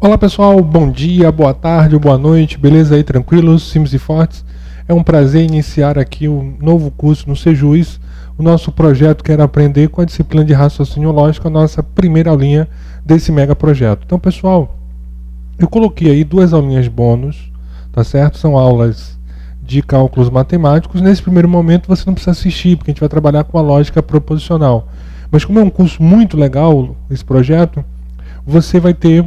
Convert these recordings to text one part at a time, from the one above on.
Olá pessoal, bom dia, boa tarde, boa noite, beleza aí, tranquilos, simples e fortes? É um prazer iniciar aqui um novo curso no Sejus, o nosso projeto que era aprender com a disciplina de raciocínio lógico, a nossa primeira aulinha desse mega projeto. Então pessoal, eu coloquei aí duas aulinhas bônus, tá certo? São aulas de cálculos matemáticos. Nesse primeiro momento você não precisa assistir, porque a gente vai trabalhar com a lógica proposicional. Mas como é um curso muito legal, esse projeto, você vai ter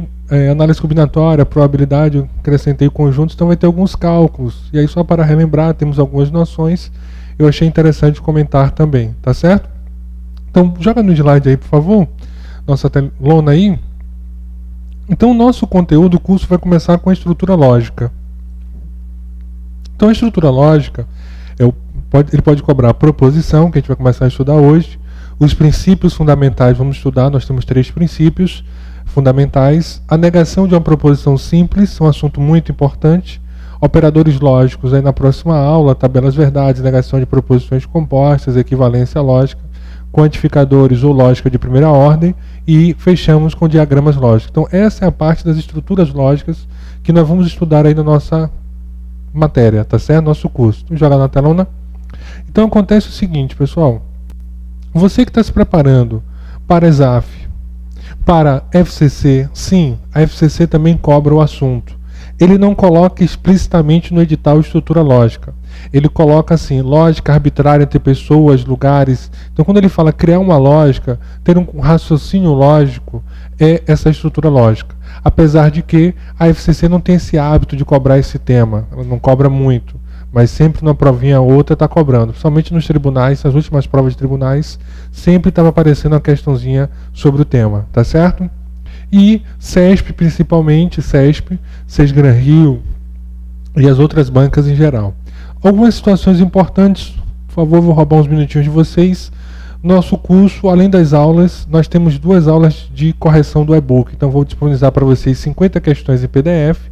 análise combinatória, probabilidade, eu acrescentei conjuntos, então vai ter alguns cálculos. E aí só para relembrar, temos algumas noções, eu achei interessante comentar também, tá certo? Então joga no slide aí, por favor, nossa telona aí. Então o nosso conteúdo, o curso vai começar com a estrutura lógica. Então a estrutura lógica, ele pode cobrar a proposição, que a gente vai começar a estudar hoje, os princípios fundamentais, vamos estudar, nós temos 3 princípios fundamentais, a negação de uma proposição simples, um assunto muito importante, operadores lógicos, aí na próxima aula, tabelas verdades, negação de proposições compostas, equivalência lógica, quantificadores ou lógica de primeira ordem, e fechamos com diagramas lógicos. Então essa é a parte das estruturas lógicas que nós vamos estudar aí na nossa matéria, tá certo? Nosso curso. Vamos jogar na telona. Então acontece o seguinte, pessoal, você que está se preparando para ESAF, para FCC, sim, a FCC também cobra o assunto. Ele não coloca explicitamente no edital estrutura lógica. Ele coloca assim, lógica arbitrária entre pessoas, lugares. Então quando ele fala criar uma lógica, ter um raciocínio lógico, é essa estrutura lógica. Apesar de que a FCC não tem esse hábito de cobrar esse tema, ela não cobra muito, mas sempre numa provinha ou outra está cobrando. Principalmente nos tribunais, nas últimas provas de tribunais, sempre estava aparecendo uma questãozinha sobre o tema, tá certo? E CESP, principalmente, CESP, Sesgran Rio e as outras bancas em geral. Algumas situações importantes, por favor, vou roubar uns minutinhos de vocês. Nosso curso, além das aulas, nós temos 2 aulas de correção do e-book. Então vou disponibilizar para vocês 50 questões em PDF,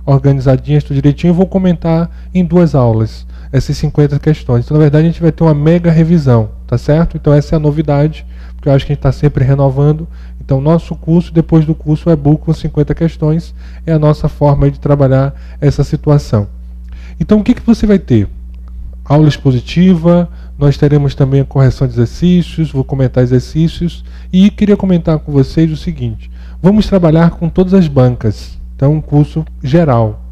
organizadinhas, tudo direitinho, e vou comentar em 2 aulas essas 50 questões. Então, na verdade, a gente vai ter uma mega revisão, tá certo? Então essa é a novidade, porque eu acho que a gente está sempre renovando. Então nosso curso, depois do curso, o e-book com 50 questões, é a nossa forma de trabalhar essa situação. Então o que você vai ter? Aula expositiva, nós teremos também a correção de exercícios, vou comentar exercícios, e queria comentar com vocês o seguinte, vamos trabalhar com todas as bancas, então um curso geral.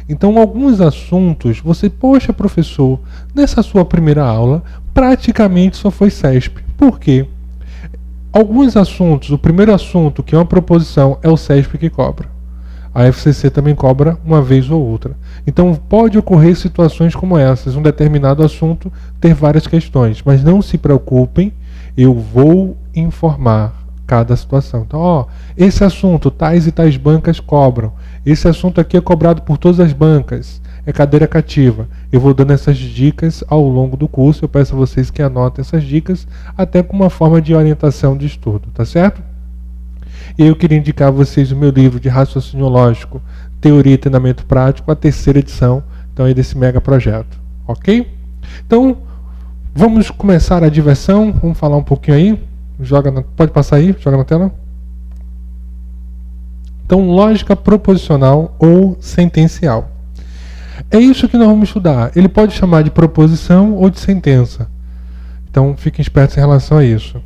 Então alguns assuntos, você, poxa professor, nessa sua primeira aula, praticamente só foi CESP. Por quê? Alguns assuntos, o primeiro assunto, que é uma proposição, é o CESP que cobra. A FCC também cobra uma vez ou outra. Então pode ocorrer situações como essas, um determinado assunto ter várias questões, mas não se preocupem, eu vou informar cada situação. Então, ó, esse assunto, tais e tais bancas cobram. Esse assunto aqui é cobrado por todas as bancas. É cadeira cativa. Eu vou dando essas dicas ao longo do curso. Eu peço a vocês que anotem essas dicas, até como uma forma de orientação de estudo, tá certo? E eu queria indicar a vocês o meu livro de raciocínio lógico, Teoria e Treinamento Prático, a 3ª edição, então, aí desse mega projeto, ok? Então, vamos começar a diversão. Vamos falar um pouquinho aí. Pode passar aí, joga na tela. Então, lógica proposicional ou sentencial. É isso que nós vamos estudar. Ele pode chamar de proposição ou de sentença. Então, fiquem espertos em relação a isso.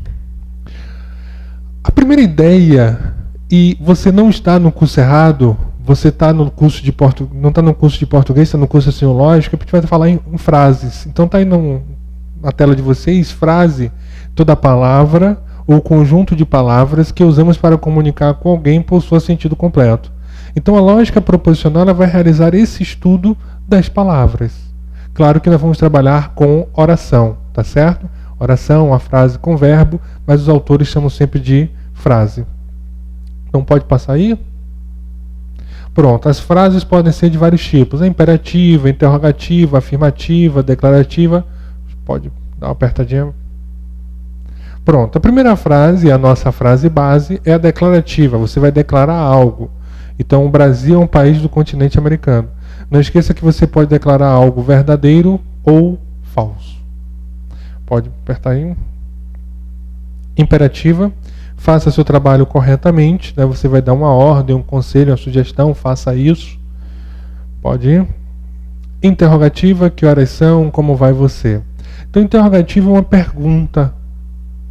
A primeira ideia, e você não está no curso errado, você está no curso de não está no curso de português, está no curso de lógica, porque a gente vai falar em frases. Então está aí na tela de vocês, frase, toda palavra ou conjunto de palavras que usamos para comunicar com alguém por seu sentido completo. Então a lógica proposicional ela vai realizar esse estudo das palavras. Claro que nós vamos trabalhar com oração, tá certo? Oração, a frase com verbo, mas os autores chamam sempre de frase. Então pode passar aí? Pronto, as frases podem ser de vários tipos. A imperativa, interrogativa, afirmativa, declarativa. Pode dar uma apertadinha. Pronto, a primeira frase, a nossa frase base, é a declarativa. Você vai declarar algo. Então o Brasil é um país do continente americano. Não esqueça que você pode declarar algo verdadeiro ou falso. Pode apertar aí. Imperativa. faça seu trabalho corretamente, né? Você vai dar uma ordem, um conselho, uma sugestão, faça isso. Pode ir. Interrogativa, que horas são, como vai você? Então, interrogativa é uma pergunta.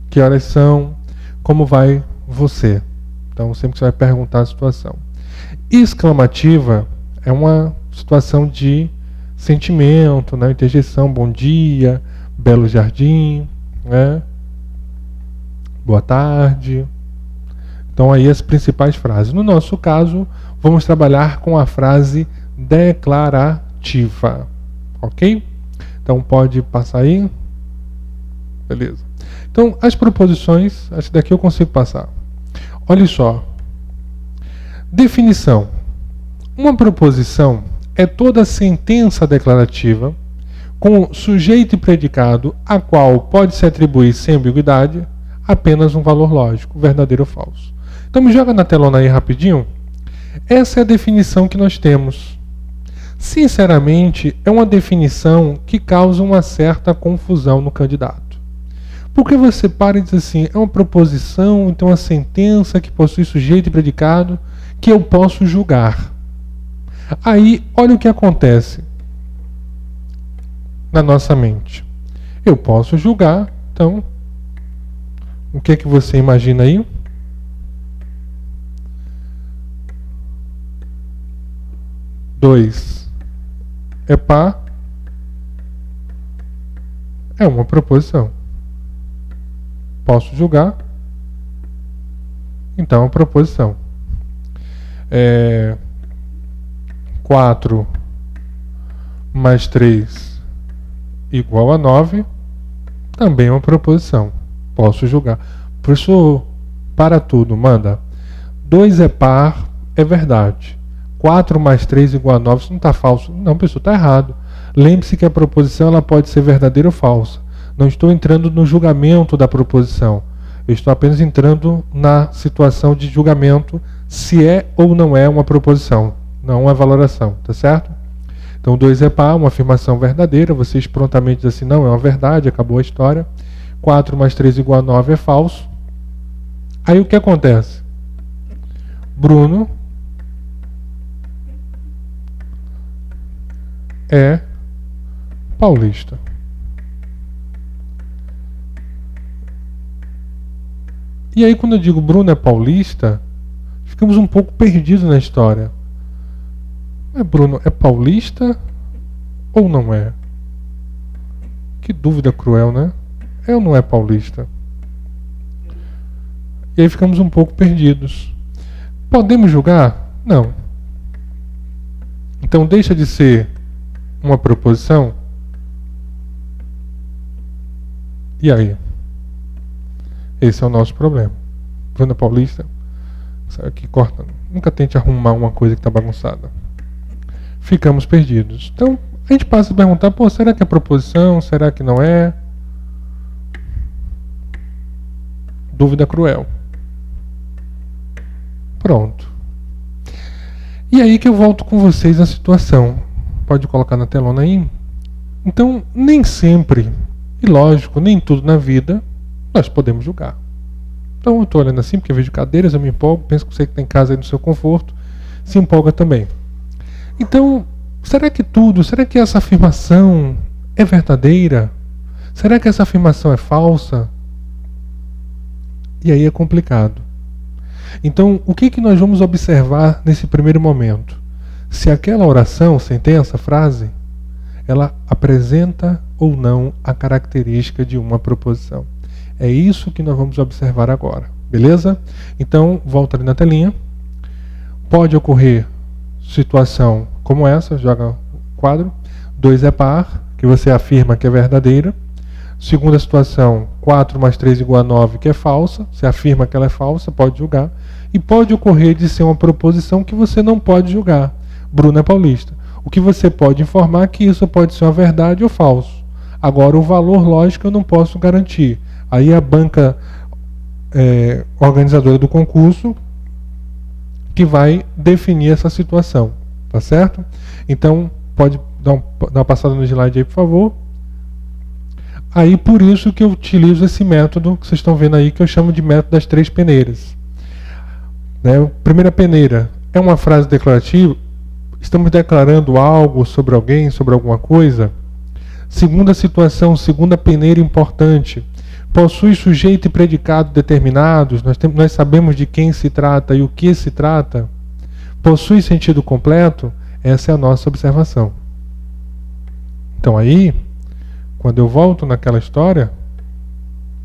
Que horas são, como vai você? Então, sempre que você vai perguntar a situação. Exclamativa é uma situação de sentimento, né? Interjeição, bom dia, belo jardim, né? Boa tarde. Então aí as principais frases. No nosso caso, vamos trabalhar com a frase declarativa. Ok? Então pode passar aí. Beleza. Então as proposições, acho que daqui eu consigo passar. Olha só. Definição. Uma proposição é toda sentença declarativa com sujeito e predicado a qual pode se atribuir sem ambiguidade apenas um valor lógico, verdadeiro ou falso. Então me joga na telona aí rapidinho. Essa é a definição que nós temos. Sinceramente, é uma definição que causa uma certa confusão no candidato. Porque você para e diz assim, é uma proposição, então uma sentença que possui sujeito e predicado que eu posso julgar. Aí, olha o que acontece na nossa mente. Eu posso julgar, então, o que é que você imagina aí? Dois é par, é uma proposição. Posso julgar, então é uma proposição. 4 mais 3 igual a 9, também é uma proposição. Posso julgar. Professor, para tudo, manda. 2 é par, é verdade. 4 mais 3 igual a 9, isso não está falso. Não, professor, está errado. Lembre-se que a proposição ela pode ser verdadeira ou falsa. Não estou entrando no julgamento da proposição. Eu estou apenas entrando na situação de julgamento se é ou não é uma proposição. Não uma valoração, tá certo? Então 2 é par, uma afirmação verdadeira. Vocês prontamente dizem assim, não, é uma verdade, acabou a história. 4 mais 3 igual a 9 é falso. Aí o que acontece? Bruno é paulista. E aí quando eu digo Bruno é paulista, ficamos um pouco perdidos na história. Mas Bruno é paulista ou não é? Que dúvida cruel, né? É ou não é paulista? E aí ficamos um pouco perdidos. Podemos julgar? Não. Então deixa de ser uma proposição? E aí? Esse é o nosso problema. Bruno Paulista, sai aqui cortando. Nunca tente arrumar uma coisa que está bagunçada. Ficamos perdidos. Então, a gente passa a perguntar, pô, será que é proposição? Será que não é? Dúvida cruel. Pronto. E aí que eu volto com vocês na situação. Pode colocar na telona aí? Então, nem sempre, e lógico, nem tudo na vida, nós podemos julgar. Então eu estou olhando assim, porque eu vejo cadeiras, eu me empolgo, penso que você que está em casa aí no seu conforto, se empolga também. Então, será que essa afirmação é verdadeira? Será que essa afirmação é falsa? E aí é complicado. Então, o que nós vamos observar nesse primeiro momento? Se aquela oração, sentença, frase, ela apresenta ou não a característica de uma proposição. É isso que nós vamos observar agora, beleza? Então, volta ali na telinha. Pode ocorrer situação como essa, joga o quadro. 2 é par, que você afirma que é verdadeira. Segunda situação, 4 mais 3 igual a 9, que é falsa. Você afirma que ela é falsa, pode julgar. E pode ocorrer de ser uma proposição que você não pode julgar. Bruno é paulista. O que você pode informar é que isso pode ser uma verdade ou falso. Agora, o valor lógico eu não posso garantir. Aí a banca organizadora do concurso que vai definir essa situação, tá certo? Então, pode dar uma passada no slide aí, por favor. Aí por isso que eu utilizo esse método que vocês estão vendo aí, que eu chamo de método das 3 peneiras. Né? Primeira peneira é uma frase declarativa, estamos declarando algo sobre alguém, sobre alguma coisa. Segunda situação, segunda peneira importante, possui sujeito e predicado determinados, nós sabemos de quem se trata e o que se trata. Possui sentido completo, essa é a nossa observação. Então aí, quando eu volto naquela história,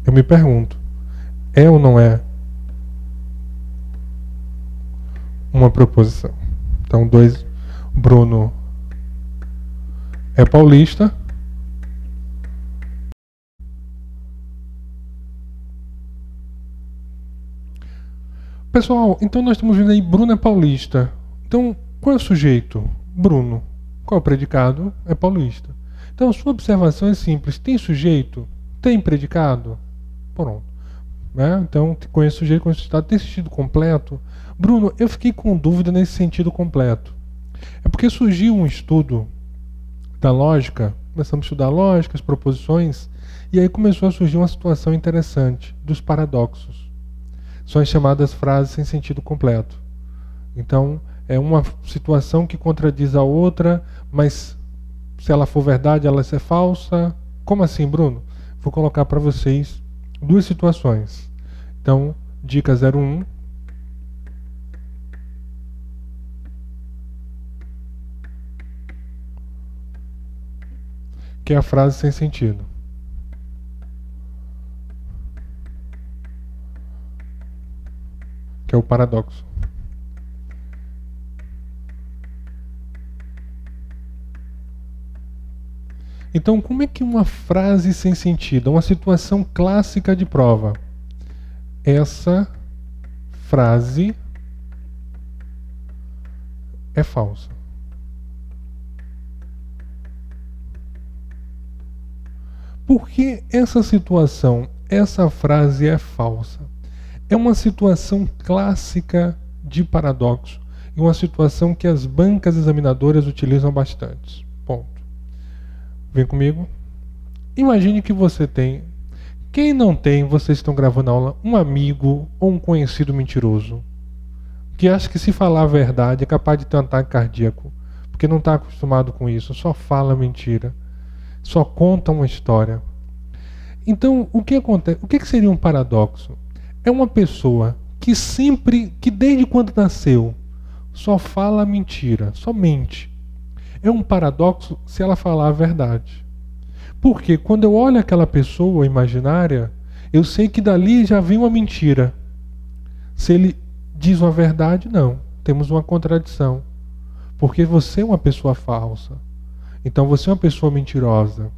eu me pergunto, é ou não é uma proposição? Então, Bruno é paulista. Pessoal, então nós estamos vendo aí, Bruno é paulista. Então, qual é o sujeito? Bruno. Qual é o predicado? É paulista. Então, sua observação é simples. Tem sujeito? Tem predicado? Pronto. Né? Então, conhece sujeito, conhece estado. Tem sentido completo? Bruno, eu fiquei com dúvida nesse sentido completo. É porque surgiu um estudo da lógica, começamos a estudar lógica, as proposições, e aí começou a surgir uma situação interessante dos paradoxos. São as chamadas frases sem sentido completo. Então, é uma situação que contradiz a outra, mas se ela for verdade, ela é falsa. Como assim, Bruno? Vou colocar para vocês 2 situações. Então, dica 01. Que é a frase sem sentido. Que é o paradoxo. Então, como é que uma frase sem sentido, uma situação clássica de prova? Essa frase é falsa. Por que essa situação, essa frase é falsa? É uma situação clássica de paradoxo e uma situação que as bancas examinadoras utilizam bastante. Ponto. Vem comigo. Imagine que você tem. Quem não tem, vocês estão gravando a aula, um amigo ou um conhecido mentiroso que acha que se falar a verdade é capaz de ter um ataque cardíaco, porque não está acostumado com isso, só fala mentira, só conta uma história. Então, o que acontece? O que seria um paradoxo? É uma pessoa que sempre, que desde quando nasceu, só fala mentira, só mente. É um paradoxo se ela falar a verdade. Porque quando eu olho aquela pessoa imaginária, eu sei que dali já vem uma mentira. Se ele diz uma verdade, não. Temos uma contradição. Porque você é uma pessoa falsa. Então você é uma pessoa mentirosa.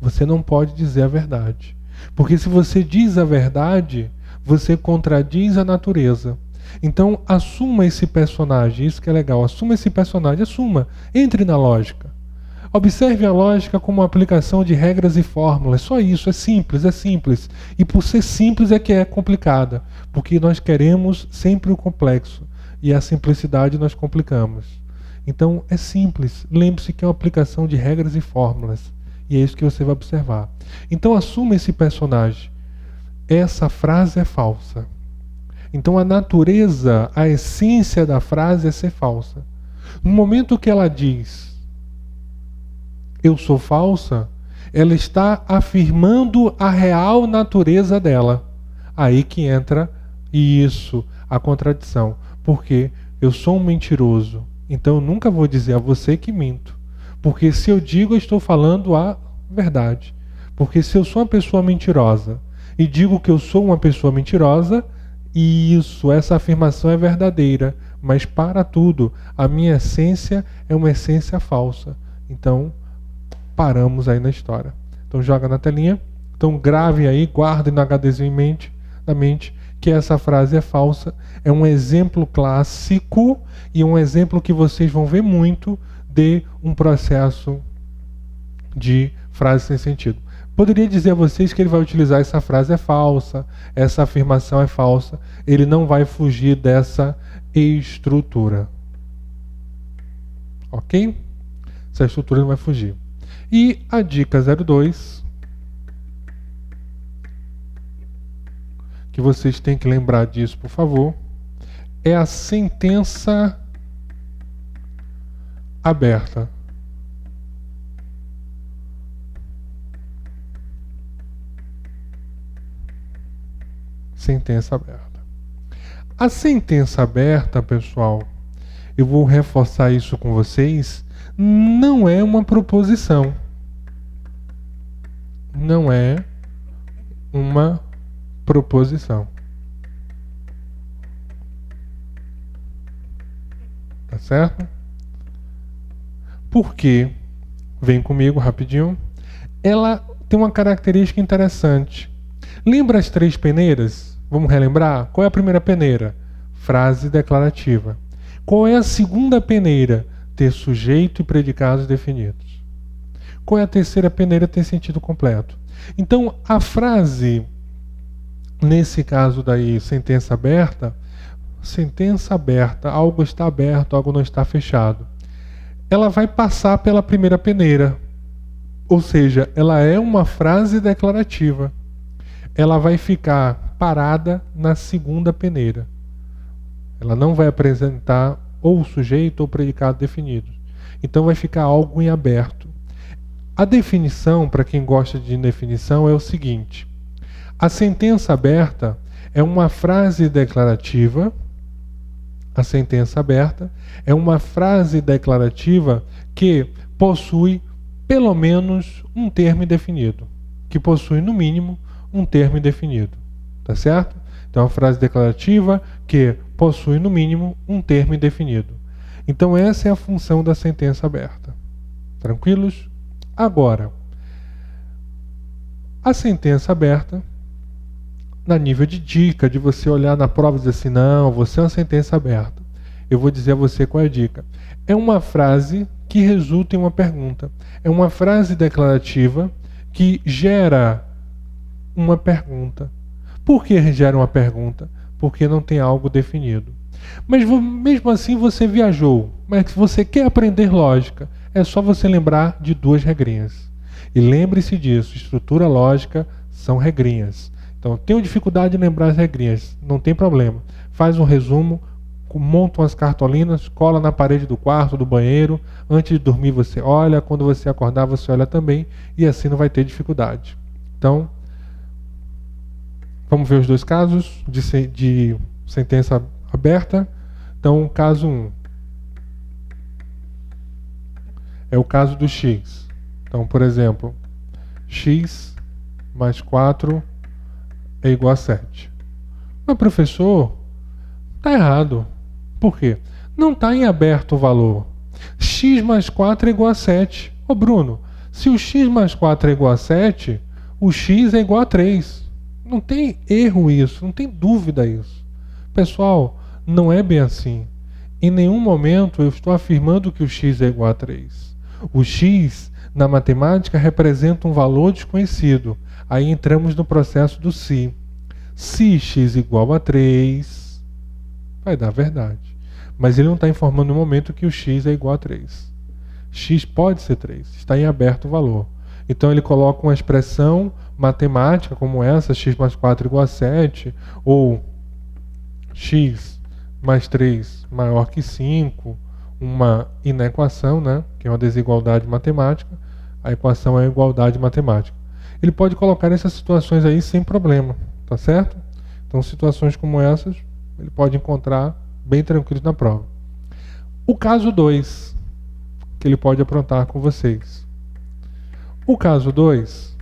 Você não pode dizer a verdade. Porque se você diz a verdade, você contradiz a natureza. Então, assuma esse personagem, isso que é legal, assuma esse personagem, assuma, entre na lógica. Observe a lógica como uma aplicação de regras e fórmulas, só isso, é simples, é simples. E por ser simples é que é complicada, porque nós queremos sempre o complexo, e a simplicidade nós complicamos. Então, é simples, lembre-se que é uma aplicação de regras e fórmulas, e é isso que você vai observar. Então, assuma esse personagem. Essa frase é falsa. Então a natureza, a essência da frase é ser falsa. No momento que ela diz eu sou falsa, ela está afirmando a real natureza dela. Aí que entra isso, a contradição. Porque eu sou um mentiroso, então eu nunca vou dizer a você que minto. Porque se eu digo, eu estou falando a verdade. Porque se eu sou uma pessoa mentirosa e digo que eu sou uma pessoa mentirosa, isso, essa afirmação é verdadeira, mas para tudo, a minha essência é uma essência falsa. Então, paramos aí na história. Então, joga na telinha. Então, grave aí, guarde no HDzinho na mente, que essa frase é falsa. É um exemplo clássico e um exemplo que vocês vão ver muito de um processo de frase sem sentido. Poderia dizer a vocês que ele vai utilizar essa frase é falsa, essa afirmação é falsa, ele não vai fugir dessa estrutura. Ok? Essa estrutura não vai fugir. E a dica 02 que vocês têm que lembrar disso, por favor, é a sentença aberta. Sentença aberta. A sentença aberta, pessoal, eu vou reforçar isso com vocês, não é uma proposição. Não é uma proposição. Tá certo? Por quê? Vem comigo rapidinho. Ela tem uma característica interessante. Lembra as 3 peneiras? Vamos relembrar? Qual é a primeira peneira? Frase declarativa. Qual é a segunda peneira? Ter sujeito e predicados definidos. Qual é a terceira peneira? Ter sentido completo. Então, a frase, nesse caso daí, sentença aberta, algo está aberto, algo não está fechado. Ela vai passar pela primeira peneira. Ou seja, ela é uma frase declarativa. Ela vai ficar parada na segunda peneira. Ela não vai apresentar ou sujeito ou predicado definidos. Então vai ficar algo em aberto. A definição, para quem gosta de definição, é o seguinte: a sentença aberta é uma frase declarativa. A sentença aberta é uma frase declarativa que possui pelo menos um termo indefinido, que possui no mínimo um termo indefinido, tá certo? Então, é uma frase declarativa que possui no mínimo um termo indefinido. Então, essa é a função da sentença aberta. Tranquilos? Agora, a sentença aberta, na nível de dica, de você olhar na prova e dizer assim, não, você é uma sentença aberta. Eu vou dizer a você qual é a dica. É uma frase que resulta em uma pergunta. É uma frase declarativa que gera uma pergunta. Por que gera uma pergunta? Porque não tem algo definido. Mas mesmo assim você viajou. Mas se você quer aprender lógica, é só você lembrar de 2 regrinhas. E lembre-se disso, estrutura lógica são regrinhas. Então, tenho dificuldade em lembrar as regrinhas, não tem problema. Faz um resumo, monta umas cartolinas, cola na parede do quarto, do banheiro. Antes de dormir você olha, quando você acordar você olha também, e assim não vai ter dificuldade. Então, vamos ver os 2 casos de sentença aberta. Então, caso 1 é o caso do x. Então, por exemplo, x mais 4 é igual a 7. Mas, professor, está errado. Por quê? Não está em aberto o valor. X mais 4 é igual a 7. Ô Bruno, se o x mais 4 é igual a 7, o x é igual a 3. Não tem erro isso, não tem dúvida isso. Pessoal, não é bem assim. Em nenhum momento eu estou afirmando que o x é igual a 3. O x, na matemática, representa um valor desconhecido. Aí entramos no processo do se. Se x igual a 3, vai dar verdade. Mas ele não está informando no momento que o x é igual a 3. X pode ser 3, está em aberto o valor. Então ele coloca uma expressão matemática como essa, x mais 4 igual a 7, ou x mais 3 maior que 5, uma inequação, né, que é uma desigualdade matemática. A equação é a igualdade matemática. Ele pode colocar essas situações aí sem problema, tá certo? Então, situações como essas, ele pode encontrar bem tranquilo na prova. O caso 2, que ele pode aprontar com vocês. O caso 2,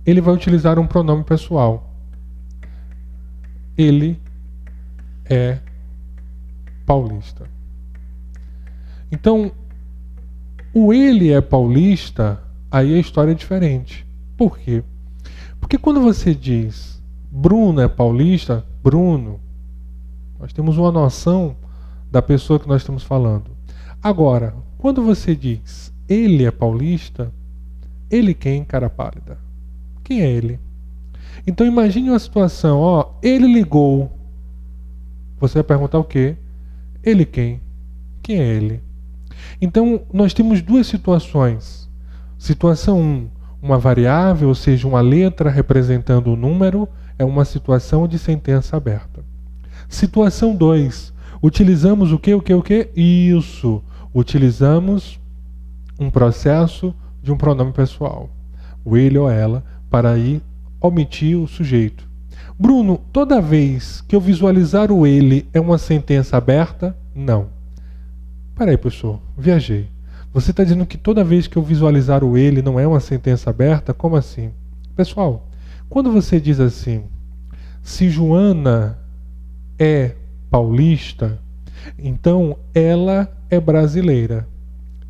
ele vai utilizar um pronome pessoal. Ele é paulista. Então, o ele é paulista, aí a história é diferente. Por quê? Porque quando você diz Bruno é paulista, Bruno, nós temos uma noção da pessoa que nós estamos falando. Agora, quando você diz ele é paulista, ele quem, cara pálida? Quem é ele? Então imagine uma situação, ó, ele ligou. Você vai perguntar o quê? Ele quem? Quem é ele? Então nós temos 2 situações. Situação 1, uma variável, ou seja, uma letra representando um número, É uma situação de sentença aberta. Situação 2. Utilizamos o que? Isso. Utilizamos um processo de um pronome pessoal. O ele ou ela, para aí omitir o sujeito. Bruno, toda vez que eu visualizar o ele é uma sentença aberta? Não. Peraí, professor, viajei. Você está dizendo que toda vez que eu visualizar o ele não é uma sentença aberta? Como assim? Pessoal, quando você diz assim, se Joana é paulista, então ela é brasileira.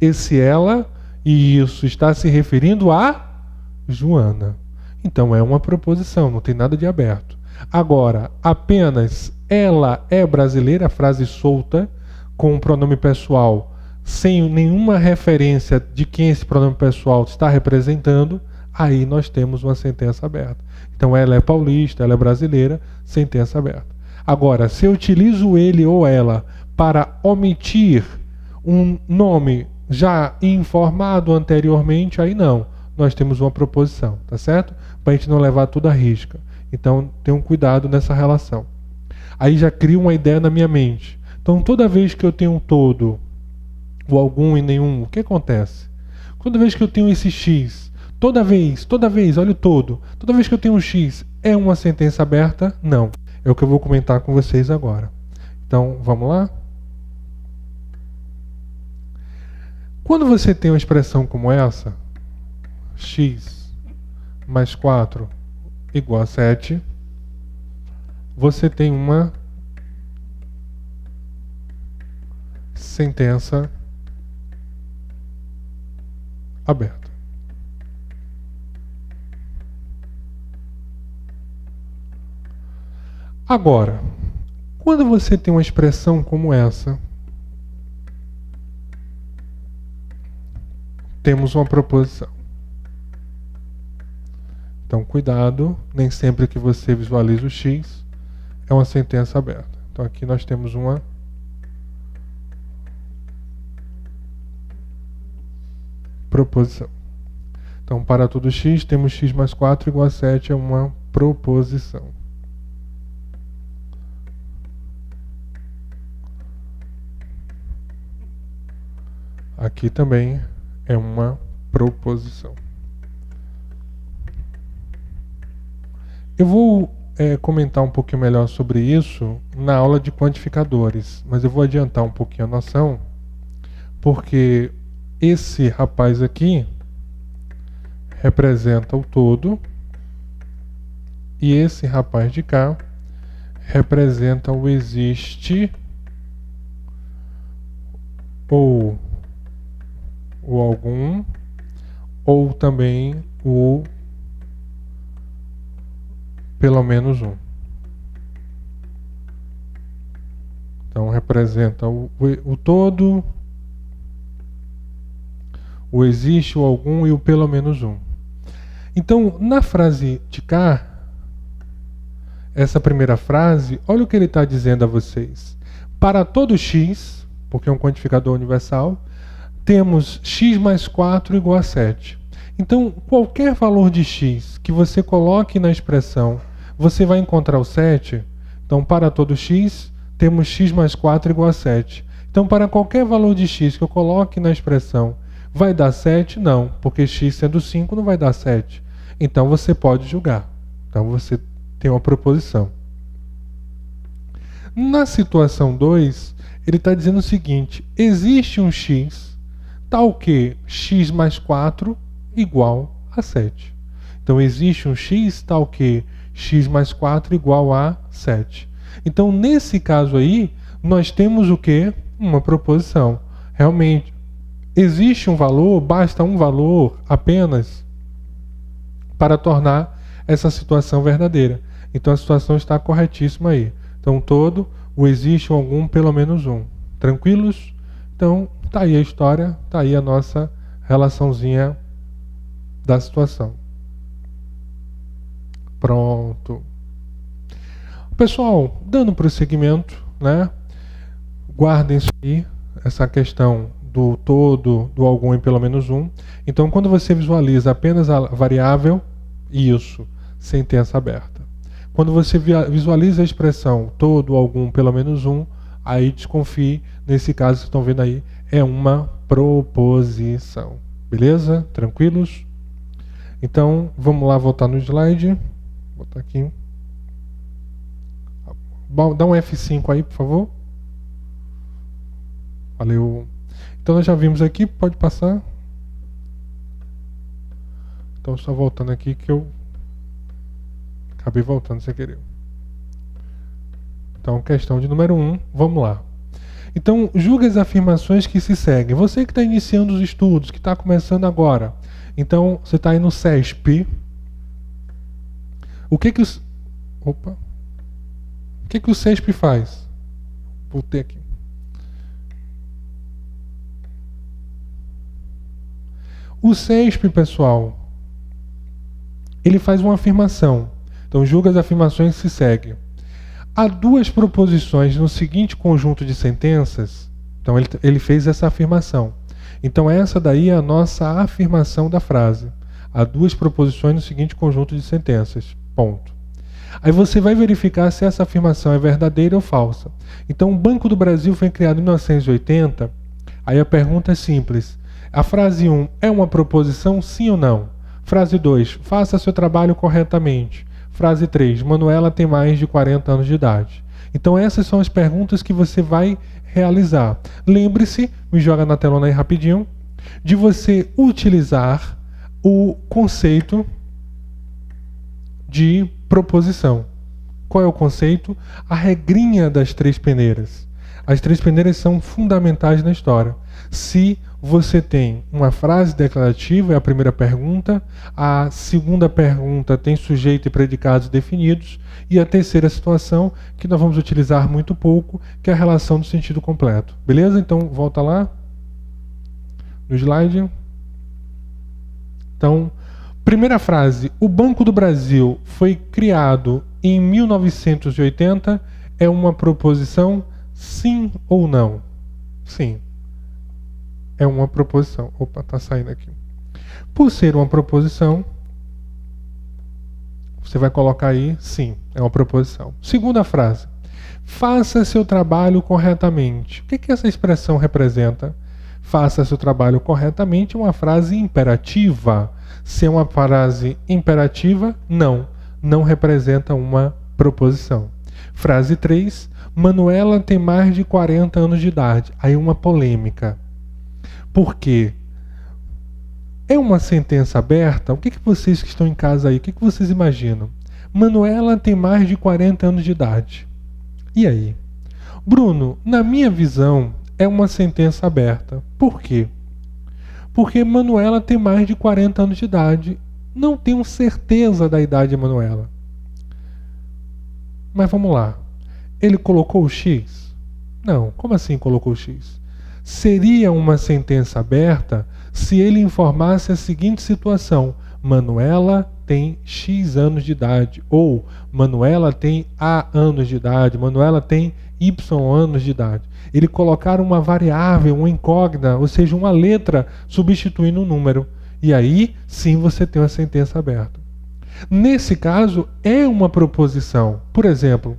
Esse ela, e isso está se referindo a Joana. Então é uma proposição, não tem nada de aberto. Agora, apenas ela é brasileira, a frase solta, com o pronome pessoal, sem nenhuma referência de quem esse pronome pessoal está representando, aí nós temos uma sentença aberta. Então ela é paulista, ela é brasileira, sentença aberta. Agora, se eu utilizo ele ou ela para omitir um nome já informado anteriormente, aí não. Nós temos uma proposição, tá certo? Para a gente não levar tudo à risca. Então, tenham cuidado nessa relação. Aí já cria uma ideia na minha mente. Então, toda vez que eu tenho um todo, ou algum e nenhum, o que acontece? Toda vez que eu tenho esse X, toda vez, olha o todo. Toda vez que eu tenho um X, é uma sentença aberta? Não. É o que eu vou comentar com vocês agora. Então, vamos lá? Quando você tem uma expressão como essa, x mais 4 igual a 7, você tem uma sentença aberta. Agora, quando você tem uma expressão como essa, temos uma proposição. Então, cuidado, nem sempre que você visualiza o x é uma sentença aberta. Então, aqui nós temos uma proposição. Então, para todo x, temos x mais 4 igual a 7, é uma proposição. Aqui também é uma proposição. Eu vou comentar um pouquinho melhor sobre isso na aula de quantificadores, mas eu vou adiantar um pouquinho a noção, porque esse rapaz aqui representa o todo e esse rapaz de cá representa o existe ou o algum, ou também o pelo menos um. Então representa o todo, o existe, o algum e o pelo menos um. Então, na frase de cá, essa primeira frase, olha o que ele está dizendo a vocês. Para todo x, porque é um quantificador universal, temos x mais 4 igual a 7. Então, qualquer valor de x que você coloque na expressão, você vai encontrar o 7. Então, para todo x, temos x mais 4 igual a 7. Então, para qualquer valor de x que eu coloque na expressão, vai dar 7? Não, porque x sendo 5 não vai dar 7. Então, você pode julgar. Então, você tem uma proposição. Na situação 2, ele está dizendo o seguinte: existe um x tal que x mais 4 igual a 7. Então, existe um x tal que x mais 4 igual a 7. Então, nesse caso aí, nós temos o quê? Uma proposição. Realmente, existe um valor, basta um valor apenas para tornar essa situação verdadeira. Então, a situação está corretíssima aí. Então, todo, o existe algum, pelo menos um. Tranquilos? Então, tá aí a história, tá aí a nossa relaçãozinha da situação. Pronto. Pessoal, dando prosseguimento, né? Guardem isso aí, essa questão do todo, do algum e pelo menos um. Então, quando você visualiza apenas a variável, isso, sentença aberta. Quando você visualiza a expressão todo, algum, pelo menos um, aí desconfie, nesse caso vocês estão vendo aí, é uma proposição. Beleza? Tranquilos? Então, vamos lá voltar no slide. Vou botar aqui. Dá um F5 aí, por favor. Valeu. Então nós já vimos aqui, pode passar. Então só voltando aqui que eu acabei voltando sem querer. Então, questão de número 1, vamos lá. Então, julgue as afirmações que se seguem. Você que está iniciando os estudos, que está começando agora. Então, você está aí no CESP. O que que os... Opa. O que que o CESP faz? Voltei aqui. O CESP, pessoal, ele faz uma afirmação. Então, julga as afirmações que se seguem. Há duas proposições no seguinte conjunto de sentenças. Então, ele fez essa afirmação. Então, essa daí é a nossa afirmação da frase. Há duas proposições no seguinte conjunto de sentenças. Ponto. Aí você vai verificar se essa afirmação é verdadeira ou falsa. Então, o Banco do Brasil foi criado em 1980. Aí a pergunta é simples. A frase 1 é uma proposição, sim ou não? Frase 2, faça seu trabalho corretamente. Frase 3, Manuela tem mais de 40 anos de idade. Então essas são as perguntas que você vai realizar. Lembre-se, me joga na telona aí rapidinho, de você utilizar o conceito de proposição. Qual é o conceito? A regrinha das três peneiras. As três peneiras são fundamentais na história. Se você tem uma frase declarativa, é a primeira pergunta, a segunda pergunta tem sujeito e predicados definidos, e a terceira situação, que nós vamos utilizar muito pouco, que é a relação do sentido completo. Beleza? Então, volta lá no slide. Então, primeira frase, o Banco do Brasil foi criado em 1980, é uma proposição, sim ou não? Sim. É uma proposição. Opa, está saindo aqui. Por ser uma proposição, você vai colocar aí, sim, é uma proposição. Segunda frase. Faça seu trabalho corretamente. O que essa expressão representa? Faça seu trabalho corretamente é uma frase imperativa. Se é uma frase imperativa, não. Não representa uma proposição. Frase 3. Manuela tem mais de 40 anos de idade. Aí uma polêmica. Por quê? É uma sentença aberta? O que vocês que estão em casa aí, o que vocês imaginam? Manuela tem mais de 40 anos de idade. E aí? Bruno, na minha visão, é uma sentença aberta. Por quê? Porque Manuela tem mais de 40 anos de idade. Não tenho certeza da idade de Manuela. Mas vamos lá. Ele colocou o X? Não. Como assim colocou o X? Seria uma sentença aberta se ele informasse a seguinte situação: Manuela tem X anos de idade, ou Manuela tem A anos de idade, Manuela tem Y anos de idade. Ele colocar uma variável, uma incógnita, ou seja, uma letra substituindo um número. E aí, sim, você tem uma sentença aberta. Nesse caso, é uma proposição. Por exemplo,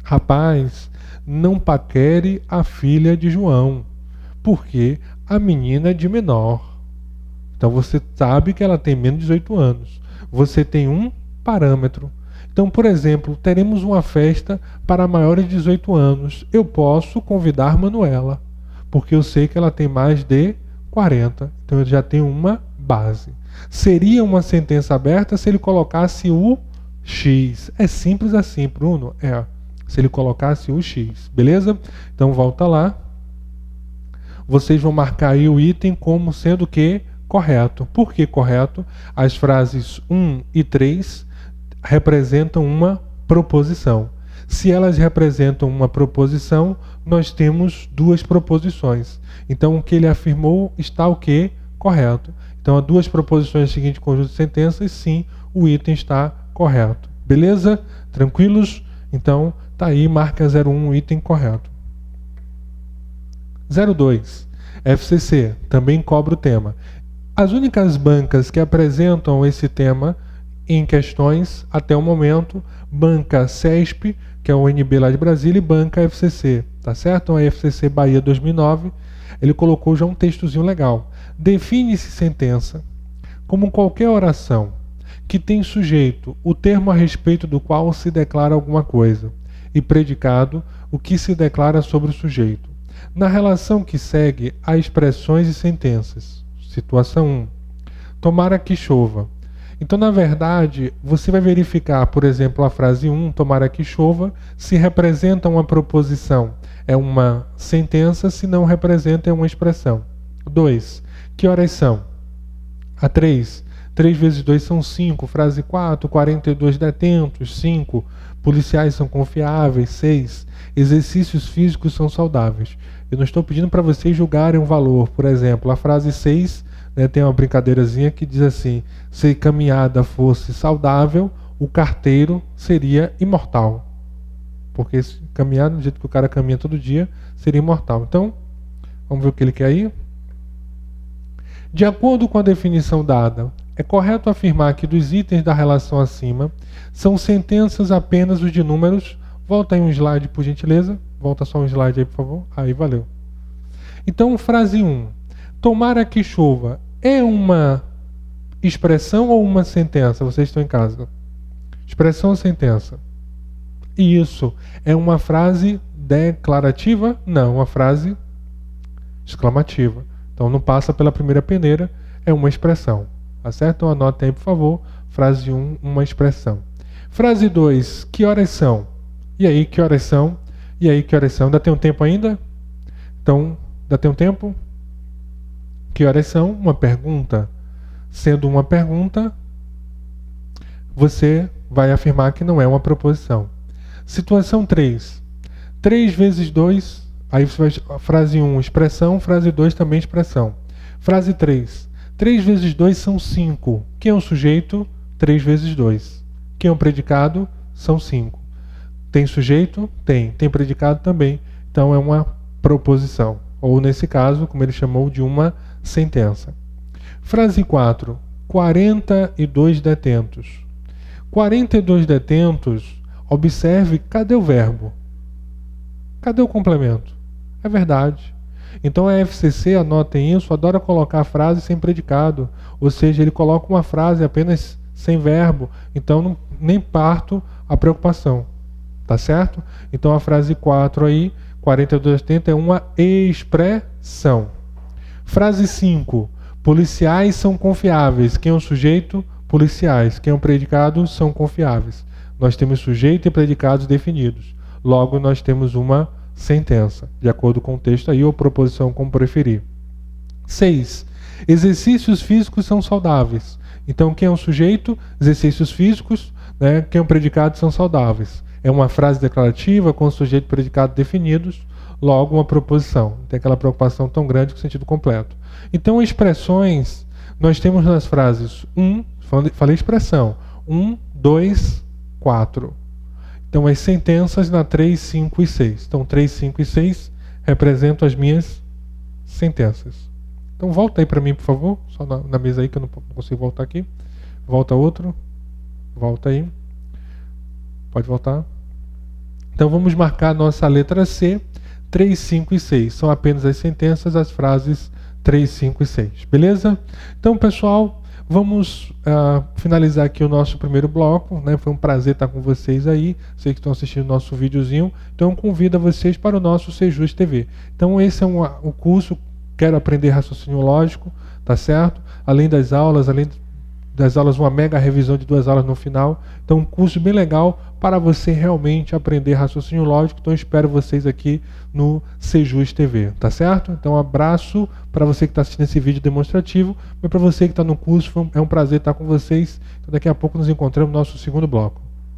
rapaz, não paquere a filha de João, porque a menina é de menor. Então você sabe que ela tem menos de 18 anos. Você tem um parâmetro. Então, por exemplo, teremos uma festa para maiores de 18 anos. Eu posso convidar Manuela, porque eu sei que ela tem mais de 40. Então eu já tenho uma base. Seria uma sentença aberta se ele colocasse o X. É simples assim, Bruno? É. Se ele colocasse o X. Beleza? Então volta lá. Vocês vão marcar aí o item como sendo o quê? Correto. Por que correto? As frases 1 e 3 representam uma proposição. Se elas representam uma proposição, nós temos duas proposições. Então, o que ele afirmou está o quê? Correto. Então, há duas proposições do seguinte conjunto de sentenças, sim, o item está correto. Beleza? Tranquilos? Então, tá aí, marca 01, o item correto. 02. FCC, também cobra o tema. As únicas bancas que apresentam esse tema em questões, até o momento, banca CESP, que é o UNB lá de Brasília, e banca FCC, tá certo? Então a FCC Bahia 2009, ele colocou já um textozinho legal. Define-se sentença como qualquer oração que tem sujeito o termo a respeito do qual se declara alguma coisa, e predicado o que se declara sobre o sujeito. Na relação que segue, há expressões e sentenças. Situação 1. Tomara que chova. Então, na verdade, você vai verificar, por exemplo, a frase 1, tomara que chova, se representa uma proposição, é uma sentença, se não representa, é uma expressão. 2. Que horas são? A 3. 3 vezes 2 são 5. Frase 4. 42 detentos. 5. Policiais são confiáveis. 6. Exercícios físicos são saudáveis. Eu não estou pedindo para vocês julgarem um valor. Por exemplo, a frase 6, né, tem uma brincadeirazinha que diz assim: se caminhada fosse saudável, o carteiro seria imortal. Porque se caminhar do jeito que o cara caminha todo dia, seria imortal. Então, vamos ver o que ele quer aí. De acordo com a definição dada, é correto afirmar que dos itens da relação acima são sentenças apenas os de números. Volta aí um slide, por gentileza. Volta só um slide aí, por favor. Aí, valeu. Então, frase 1. Tomara que chova é uma expressão ou uma sentença? Vocês estão em casa. Expressão ou sentença? Isso é uma frase declarativa? Não, uma frase exclamativa. Então não passa pela primeira peneira, é uma expressão. Tá certo? Então anotem aí, por favor. Frase 1, uma expressão. Frase 2, que horas são? E aí, que horas são? E aí, que horas são? Ainda tem um tempo ainda? Então, ainda tem um tempo? Que horas são? Uma pergunta. Sendo uma pergunta, você vai afirmar que não é uma proposição. Situação 3. 3 vezes 2, aí você vai, frase 1, expressão, frase 2 também expressão. Frase 3. 3 vezes 2 são 5. Quem é o sujeito? 3 vezes 2. Quem é o predicado? São 5. Tem sujeito? Tem. Tem predicado também. Então é uma proposição. Ou nesse caso, como ele chamou, de uma sentença. Frase 4. 42 detentos. 42 detentos. Observe, cadê o verbo? Cadê o complemento? É verdade. Então a FCC, anotem isso, adora colocar a frase sem predicado. Ou seja, ele coloca uma frase apenas sem verbo. Então nem parto a preocupação. Tá certo? Então a frase 4 aí, 42 detentos, é uma expressão. Frase 5. Policiais são confiáveis. Quem é o sujeito? Policiais. Quem é o predicado? São confiáveis. Nós temos sujeito e predicados definidos. Logo, nós temos uma sentença, de acordo com o texto aí, ou proposição, como preferir. 6. Exercícios físicos são saudáveis. Então, quem é o sujeito? Exercícios físicos. Né? Quem é o predicado? São saudáveis. É uma frase declarativa com sujeito e predicado definidos. Logo, uma proposição. Não tem aquela preocupação tão grande com o sentido completo. Então, expressões, nós temos nas frases 1, falei expressão, 1, 2, 4. Então, as sentenças na 3, 5 e 6. Então, 3, 5 e 6 representam as minhas sentenças. Então, volta aí para mim, por favor. Só na mesa aí, que eu não consigo voltar aqui. Volta outro. Volta aí. Pode voltar. Então, vamos marcar a nossa letra C. 3, 5 e 6. São apenas as sentenças, as frases 3, 5 e 6. Beleza? Então, pessoal, vamos finalizar aqui o nosso primeiro bloco, né? Foi um prazer estar com vocês aí, vocês que estão assistindo o nosso videozinho. Então, eu convido vocês para o nosso Sejus TV. Então, esse é o curso Quero Aprender Raciocínio Lógico, tá certo? Além das aulas, uma mega revisão de 2 aulas no final. Então, um curso bem legal para você realmente aprender raciocínio lógico. Então, eu espero vocês aqui no Sejus TV, tá certo? Então, um abraço para você que está assistindo esse vídeo demonstrativo, mas para você que está no curso, é um prazer estar com vocês. Então, daqui a pouco nos encontramos no nosso segundo bloco.